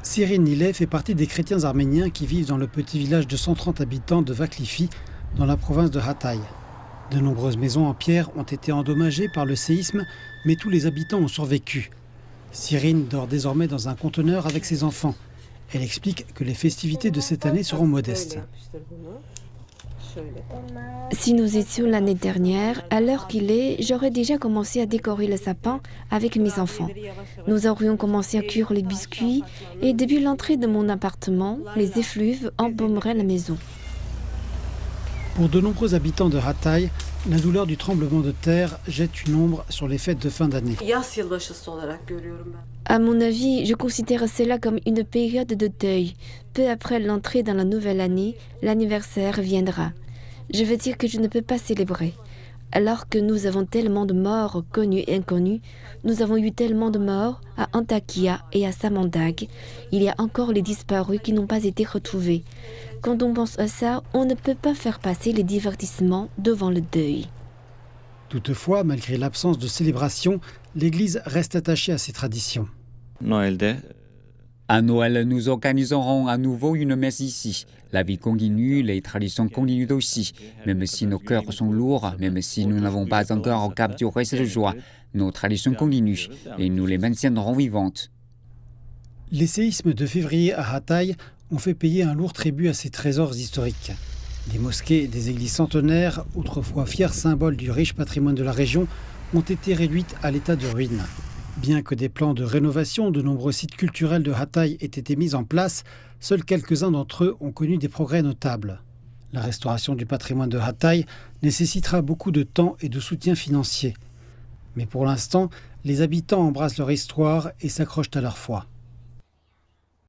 Sirin Nilay fait partie des chrétiens arméniens qui vivent dans le petit village de 130 habitants de Vaklifi, dans la province de Hatay. De nombreuses maisons en pierre ont été endommagées par le séisme, mais tous les habitants ont survécu. Sirin dort désormais dans un conteneur avec ses enfants. Elle explique que les festivités de cette année seront modestes. Si nous étions l'année dernière, à l'heure qu'il est, j'aurais déjà commencé à décorer le sapin avec mes enfants. Nous aurions commencé à cuire les biscuits et depuis l'entrée de mon appartement, les effluves embaumeraient la maison. Pour de nombreux habitants de Hatay, la douleur du tremblement de terre jette une ombre sur les fêtes de fin d'année. À mon avis, je considère cela comme une période de deuil. Peu après l'entrée dans la nouvelle année, l'anniversaire viendra. Je veux dire que je ne peux pas célébrer. Alors que nous avons tellement de morts connus et inconnus, nous avons eu tellement de morts à Antakya et à Samandag. Il y a encore les disparus qui n'ont pas été retrouvés. Quand on pense à ça, on ne peut pas faire passer les divertissements devant le deuil. Toutefois, malgré l'absence de célébration, l'Église reste attachée à ses traditions. À Noël, nous organiserons à nouveau une messe ici. La vie continue, les traditions continuent aussi. Même si nos cœurs sont lourds, même si nous n'avons pas encore capturé cette joie, nos traditions continuent et nous les maintiendrons vivantes. Les séismes de février à Hatay ont fait payer un lourd tribut à ces trésors historiques. Des mosquées et des églises centenaires, autrefois fiers symboles du riche patrimoine de la région, ont été réduites à l'état de ruine. Bien que des plans de rénovation de nombreux sites culturels de Hatay aient été mis en place, seuls quelques-uns d'entre eux ont connu des progrès notables. La restauration du patrimoine de Hatay nécessitera beaucoup de temps et de soutien financier. Mais pour l'instant, les habitants embrassent leur histoire et s'accrochent à leur foi.